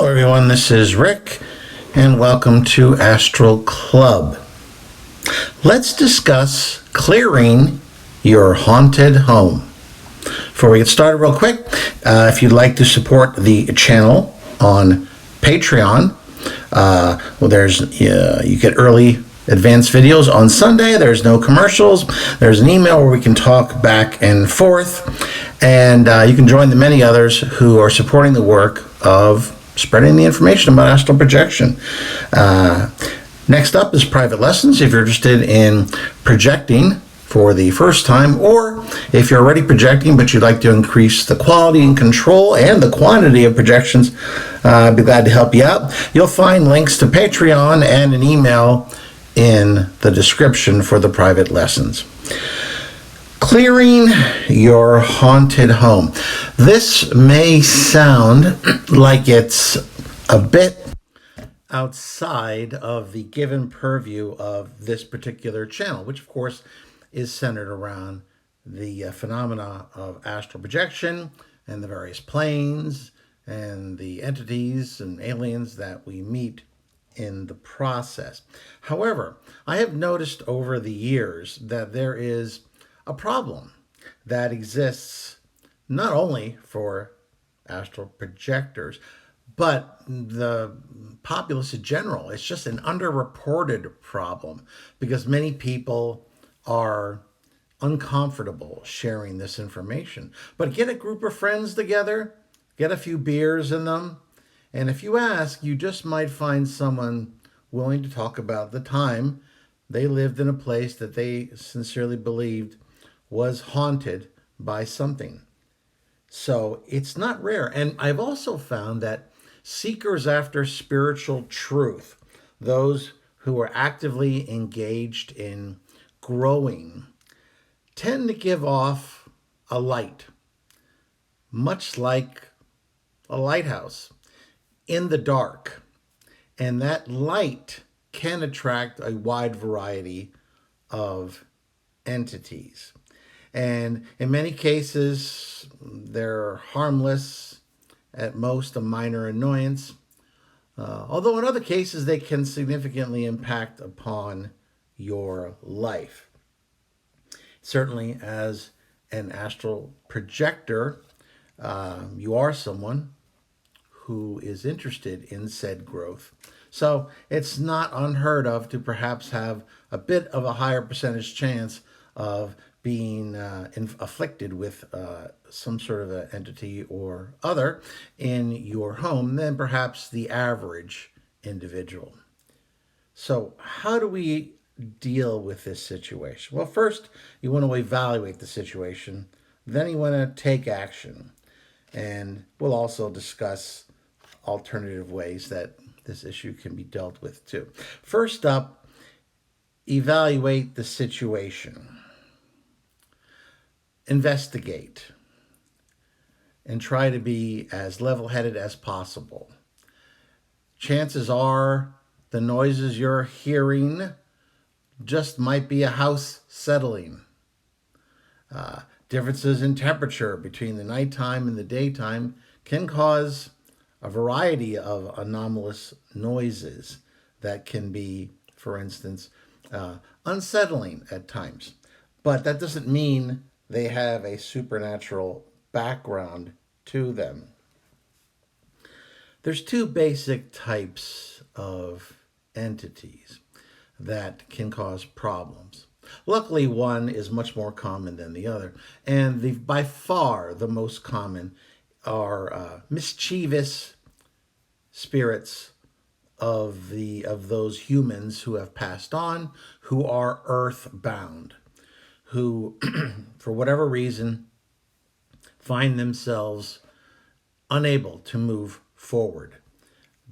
Hello, everyone. This is Rick, and welcome to Astral Club. Let's discuss clearing your haunted home. Before we get started, real quick, if you'd like to support the channel on Patreon, you get early advanced videos on Sunday. There's no commercials. There's an email where we can talk back and forth, and you can join the many others who are supporting the work of spreading the information about astral projection. Next up is private lessons. If you're interested in projecting for the first time, or if you're already projecting but you'd like to increase the quality and control and the quantity of projections, I'd be glad to help you out. You'll find links to Patreon and an email in the description for the private lessons. Clearing your haunted home. This may sound like it's a bit outside of the given purview of this particular channel, which of course is centered around the phenomena of astral projection and the various planes and the entities and aliens that we meet in the process. However, I have noticed over the years that there is a problem that exists not only for astral projectors, but the populace in general. It's just an underreported problem because many people are uncomfortable sharing this information. But get a group of friends together, get a few beers in them, and if you ask, you just might find someone willing to talk about the time they lived in a place that they sincerely believed was haunted by something. So it's not rare. And I've also found that seekers after spiritual truth, those who are actively engaged in growing, tend to give off a light, much like a lighthouse in the dark. And that light can attract a wide variety of entities. And in many cases, they're harmless, at most a minor annoyance, although in other cases they can significantly impact upon your life. Certainly as an astral projector, you are someone who is interested in said growth. So it's not unheard of to perhaps have a bit of a higher percentage chance of being afflicted with some sort of an entity or other in your home than perhaps the average individual. So how do we deal with this situation? Well, first, you want to evaluate the situation. Then you want to take action. And we'll also discuss alternative ways that this issue can be dealt with too. First up, evaluate the situation. Investigate and try to be as level-headed as possible. Chances are the noises you're hearing just might be a house settling. Differences in temperature between the nighttime and the daytime can cause a variety of anomalous noises that can be, for instance, unsettling at times. But that doesn't mean they have a supernatural background to them. There's two basic types of entities that can cause problems. Luckily, one is much more common than the other. And by far the most common are mischievous spirits of those humans who have passed on, who are earthbound, who, for whatever reason, find themselves unable to move forward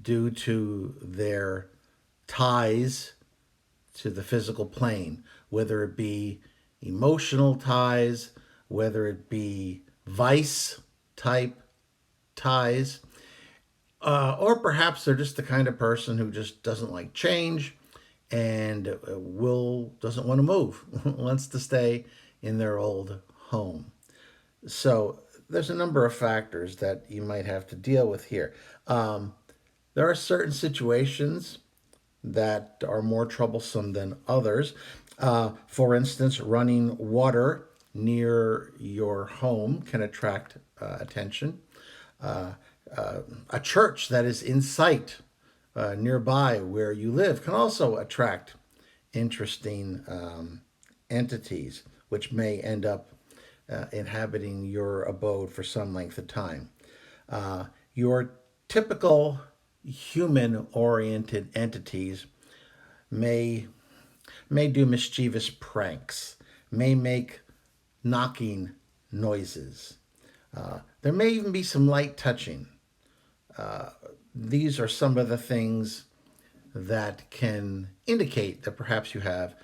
due to their ties to the physical plane, whether it be emotional ties, whether it be vice type ties, or perhaps they're just the kind of person who just doesn't like change and doesn't want to move, wants to stay in their old home. So there's a number of factors that you might have to deal with here. There are certain situations that are more troublesome than others. For instance, running water near your home can attract attention. A church that is in sight nearby where you live can also attract interesting entities, which may end up inhabiting your abode for some length of time. Your typical human oriented entities may do mischievous pranks, may make knocking noises. There may even be some light touching. These are some of the things that can indicate that perhaps you have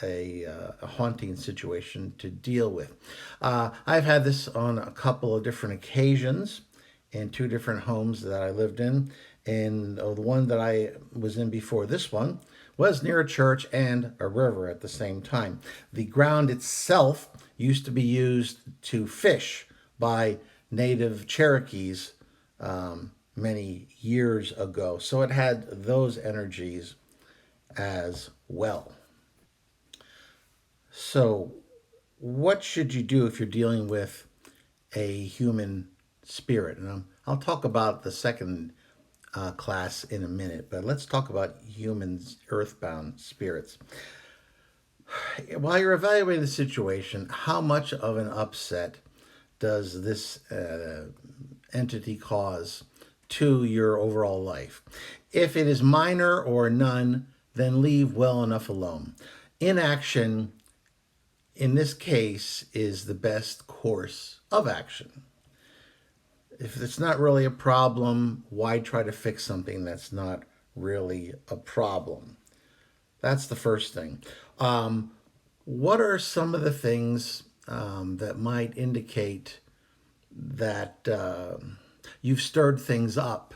a haunting situation to deal with. I've had this on a couple of different occasions in two different homes that I lived in. And the one that I was in before this one was near a church and a river at the same time. The ground itself used to be used to fish by native Cherokees many years ago. So it had those energies as well. So, what should you do if you're dealing with a human spirit? And I'll talk about the second class in a minute, but let's talk about humans, earthbound spirits. While you're evaluating the situation, how much of an upset does this entity cause to your overall life? If it is minor or none, then leave well enough alone. Inaction, in this case, is the best course of action. If it's not really a problem, why try to fix something that's not really a problem? That's the first thing. What are some of the things that might indicate that you've stirred things up?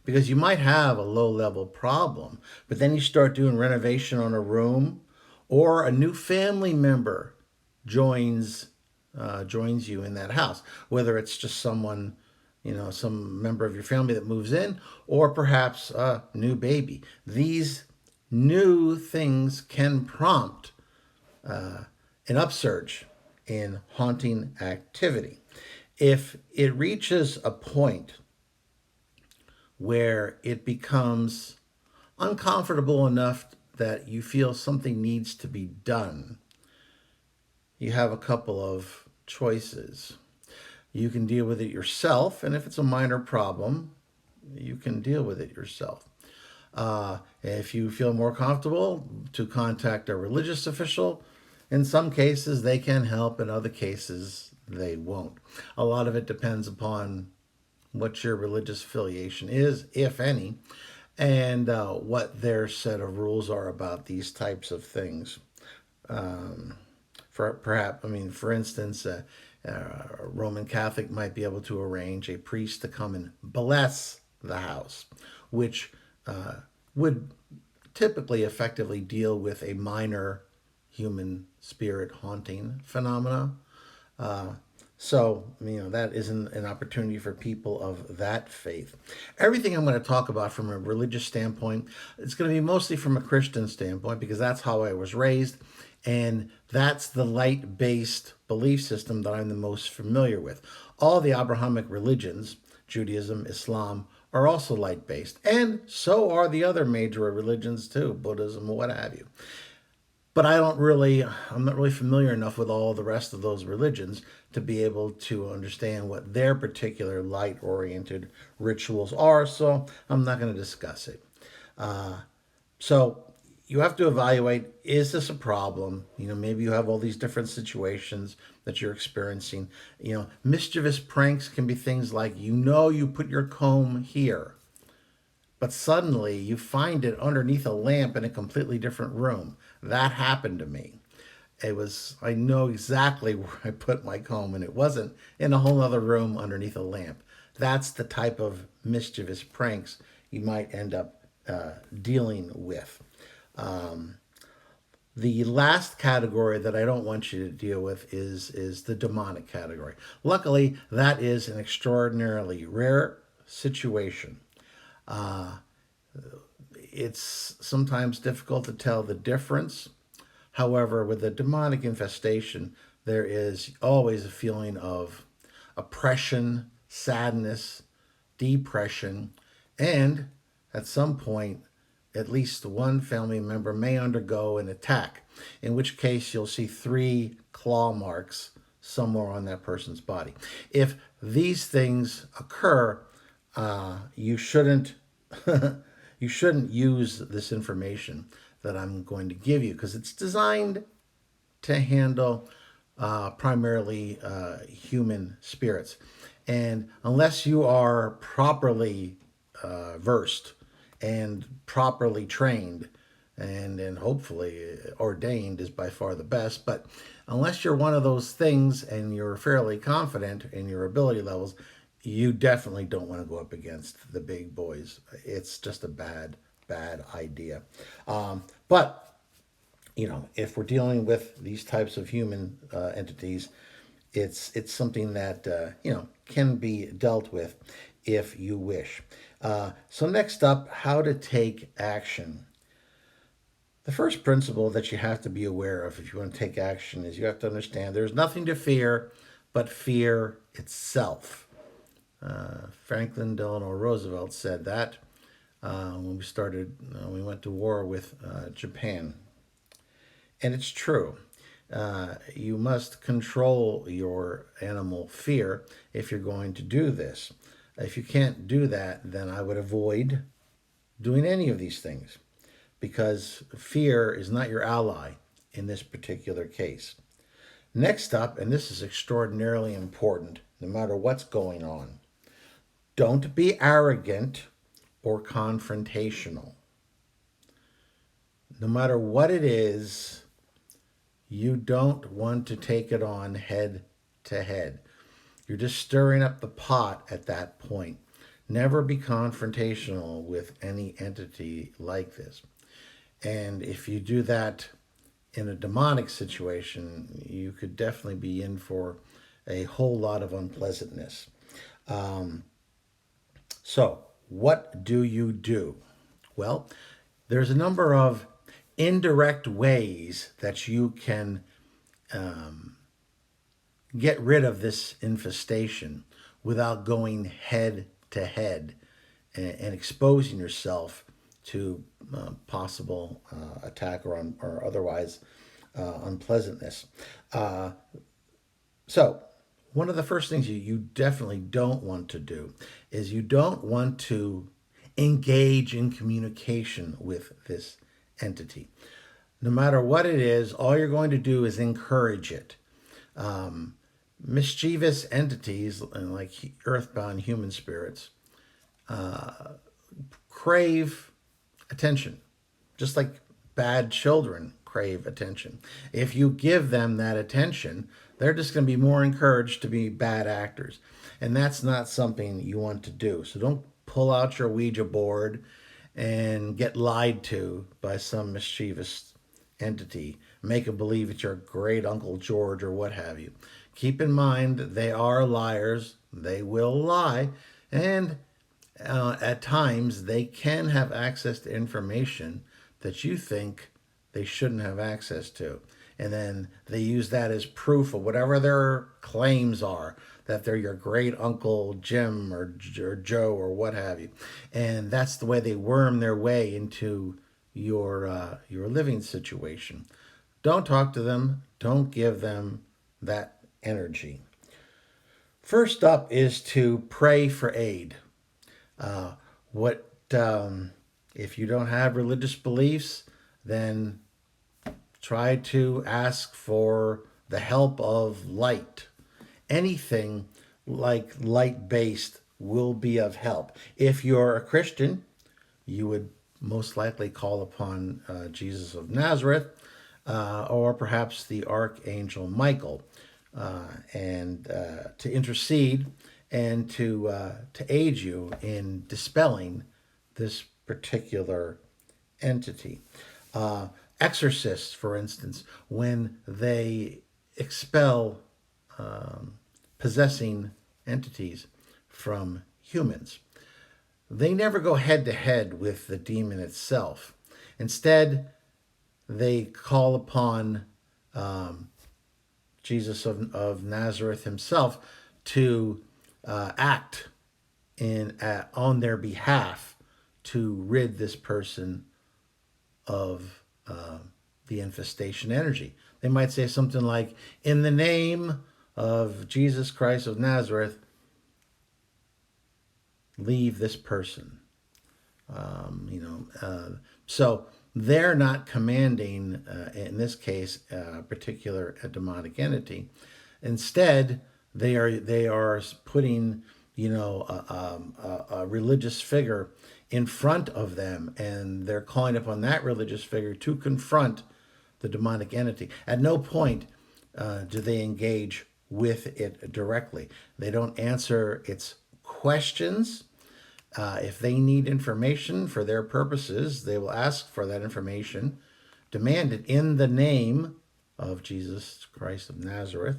Because you might have a low level problem, but then you start doing renovation on a room, or a new family member joins you in that house, whether it's just someone, some member of your family that moves in, or perhaps a new baby. These new things can prompt an upsurge in haunting activity. If it reaches a point where it becomes uncomfortable enough that you feel something needs to be done, you have a couple of choices. You can deal with it yourself, and if it's a minor problem, you can deal with it yourself. If you feel more comfortable to contact a religious official, in some cases they can help, in other cases they won't. A lot of it depends upon what your religious affiliation is, if any, and what their set of rules are about these types of things. For instance, a Roman Catholic might be able to arrange a priest to come and bless the house, which would typically effectively deal with a minor human spirit haunting phenomena. That isn't an opportunity for people of that faith. Everything I'm going to talk about from a religious standpoint, it's going to be mostly from a Christian standpoint, because that's how I was raised. And that's the light-based belief system that I'm the most familiar with. All the Abrahamic religions, Judaism, Islam, are also light-based. And so are the other major religions too, Buddhism, what have you. But I'm not really familiar enough with all the rest of those religions to be able to understand what their particular light-oriented rituals are, so I'm not going to discuss it. So you have to evaluate, is this a problem? Maybe you have all these different situations that you're experiencing. Mischievous pranks can be things like, you put your comb here, but suddenly you find it underneath a lamp in a completely different room. That happened to me. I know exactly where I put my comb, and it wasn't in a whole other room underneath a lamp. That's the type of mischievous pranks you might end up dealing with. The last category that I don't want you to deal with is the demonic category. Luckily, that is an extraordinarily rare situation. It's sometimes difficult to tell the difference. However, with a demonic infestation, there is always a feeling of oppression, sadness, depression, and at some point, at least one family member may undergo an attack, in which case you'll see 3 claw marks somewhere on that person's body. If these things occur, you shouldn't you shouldn't use this information that I'm going to give you because it's designed to handle primarily human spirits. And unless you are properly versed and properly trained, and hopefully ordained is by far the best, but unless you're one of those things and you're fairly confident in your ability levels, you definitely don't want to go up against the big boys. It's just a bad idea. But if we're dealing with these types of human entities, it's something that can be dealt with if you wish. So next up, how to take action. The first principle that you have to be aware of if you want to take action is you have to understand there's nothing to fear but fear itself. Franklin Delano Roosevelt said that when we went to war with Japan. And it's true. You must control your animal fear if you're going to do this. If you can't do that, then I would avoid doing any of these things because fear is not your ally in this particular case. Next up, and this is extraordinarily important, no matter what's going on, don't be arrogant or confrontational. No matter what it is, you don't want to take it on head to head. You're just stirring up the pot at that point. Never be confrontational with any entity like this. And if you do that in a demonic situation, you could definitely be in for a whole lot of unpleasantness. So, what do you do? Well, there's a number of indirect ways that you can get rid of this infestation without going head to head and exposing yourself to possible attack or otherwise unpleasantness. So, one of the first things you definitely don't want to do is you don't want to engage in communication with this entity. No matter what it is, all you're going to do is encourage it. Mischievous entities, like earthbound human spirits, crave attention, just like bad children crave attention. If you give them that attention, they're just going to be more encouraged to be bad actors. And that's not something you want to do. So don't pull out your Ouija board and get lied to by some mischievous entity. Make them believe it's your great Uncle George or what have you. Keep in mind, they are liars. They will lie. And at times, they can have access to information that you think they shouldn't have access to. And then they use that as proof of whatever their claims are, that they're your great Uncle Jim or Joe or what have you. And that's the way they worm their way into your living situation. Don't talk to them. Don't give them that energy. First up is to pray for aid. If you don't have religious beliefs, then try to ask for the help of light. Anything like light-based will be of help. If you're a Christian, you would most likely call upon Jesus of Nazareth or perhaps the Archangel Michael and to intercede and to aid you in dispelling this particular entity. Exorcists, for instance, when they expel possessing entities from humans, they never go head to head with the demon itself. Instead, they call upon Jesus of Nazareth himself to act on their behalf to rid this person of the infestation energy. They might say something like, "In the name of Jesus Christ of Nazareth, leave this person." So they're not commanding, in this case, a particular demonic entity. Instead, they are putting, a religious figure in front of them, and they're calling upon that religious figure to confront the demonic entity. At no point do they engage with it directly. They don't answer its questions. If they need information for their purposes, they will ask for that information, demand it in the name of Jesus Christ of Nazareth.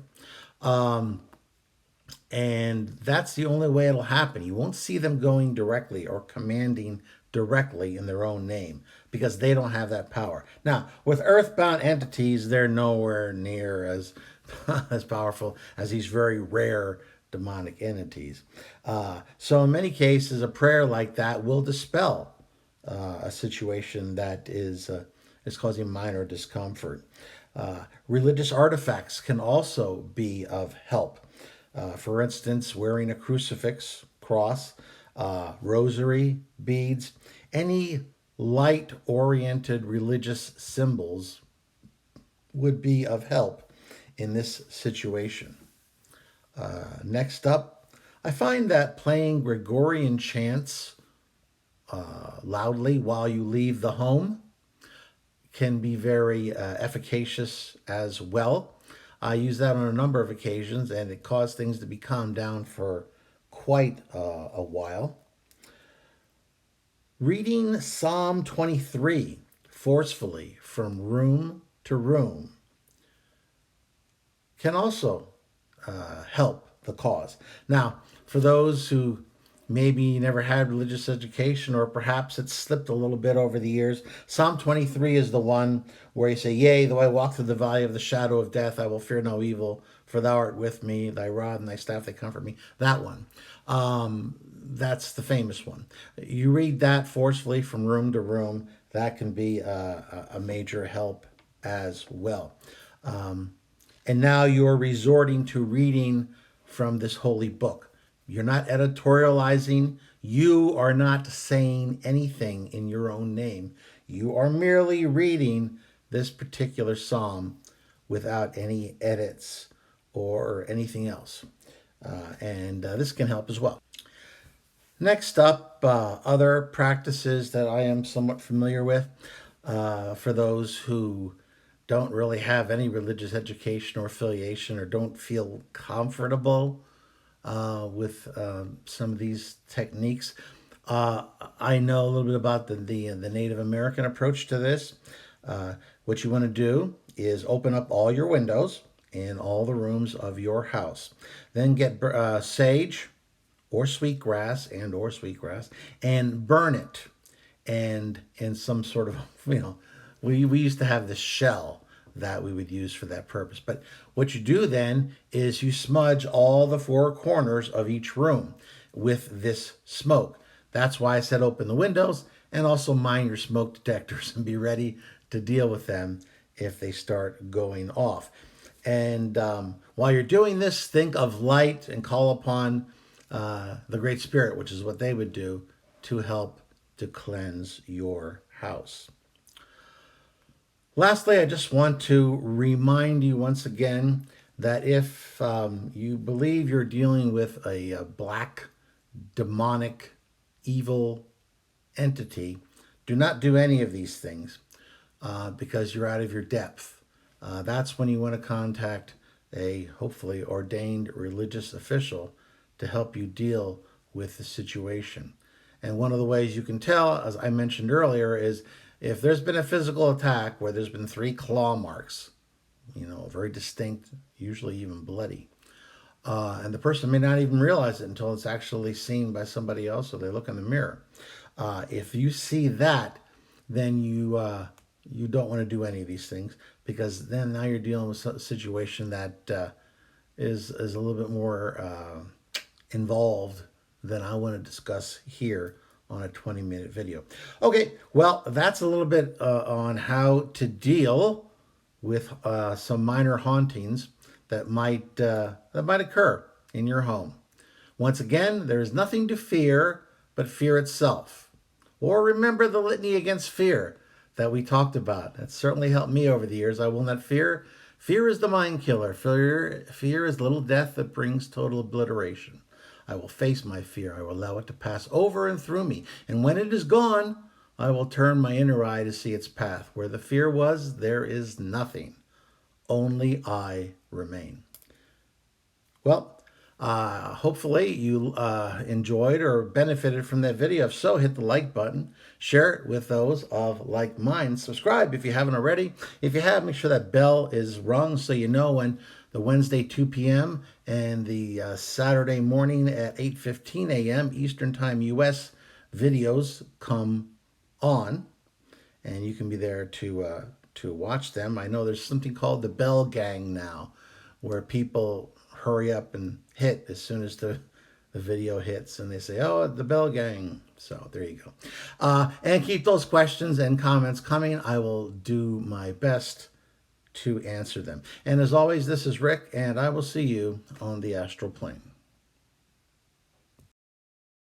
And that's the only way it'll happen. You won't see them going directly or commanding directly in their own name because they don't have that power. Now, with earthbound entities, they're nowhere near as as powerful as these very rare demonic entities. So in many cases, a prayer like that will dispel a situation that is causing minor discomfort. Religious artifacts can also be of help. For instance, wearing a crucifix, cross, rosary, beads, any light-oriented religious symbols would be of help in this situation. Next up, I find that playing Gregorian chants loudly while you leave the home can be very efficacious as well. I use that on a number of occasions, and it caused things to be calmed down for quite a while. Reading Psalm 23 forcefully from room to room can also help the cause. Now, for those who maybe never had religious education, or perhaps it's slipped a little bit over the years, Psalm 23 is the one where you say, "Yea, though I walk through the valley of the shadow of death, I will fear no evil, for thou art with me, thy rod and thy staff, they comfort me." That one. That's the famous one. You read that forcefully from room to room, that can be a major help as well. And now you're resorting to reading from this holy book. You're not editorializing. You are not saying anything in your own name. You are merely reading this particular psalm without any edits or anything else. And this can help as well. Next up, other practices that I am somewhat familiar with for those who don't really have any religious education or affiliation or don't feel comfortable with some of these techniques. I know a little bit about the Native American approach to this. What you want to do is open up all your windows in all the rooms of your house. Then get sage or sweetgrass and burn it. And in some sort of, we used to have this shell that we would use for that purpose. But what you do then is you smudge all the four corners of each room with this smoke. That's why I said open the windows, and also mind your smoke detectors and be ready to deal with them if they start going off. And while you're doing this, think of light and call upon the Great Spirit, which is what they would do to help to cleanse your house. Lastly, I just want to remind you once again that if you believe you're dealing with a black, demonic, evil entity, do not do any of these things because you're out of your depth. That's when you want to contact a hopefully ordained religious official to help you deal with the situation. And one of the ways you can tell, as I mentioned earlier, is if there's been a physical attack where there's been 3 claw marks, very distinct, usually even bloody, And the person may not even realize it until it's actually seen by somebody else, or they look in the mirror. If you see that, then you don't want to do any of these things, because then now you're dealing with a situation that is a little bit more involved than I want to discuss here on a 20-minute video. Okay, well, that's a little bit on how to deal with some minor hauntings that might occur in your home. Once again, there is nothing to fear but fear itself. Or remember the litany against fear that we talked about. That certainly helped me over the years. I will not fear. Fear is the mind killer. Fear is little death that brings total obliteration. I will face my fear. I will allow it to pass over and through me. And when it is gone, I will turn my inner eye to see its path. Where the fear was, there is nothing. Only I remain. Well, hopefully you enjoyed or benefited from that video. If so, hit the like button. Share it with those of like mind. Subscribe if you haven't already. If you have, make sure that bell is rung so you know when the Wednesday 2 p.m. and the Saturday morning at 8:15 a.m. Eastern Time U.S. videos come on. And you can be there to watch them. I know there's something called the Bell Gang now, where people hurry up and hit as soon as the video hits, and they say, oh, the Bell Gang. So there you go. And keep those questions and comments coming. I will do my best to answer them. And as always, this is Rick, and I will see you on the astral plane.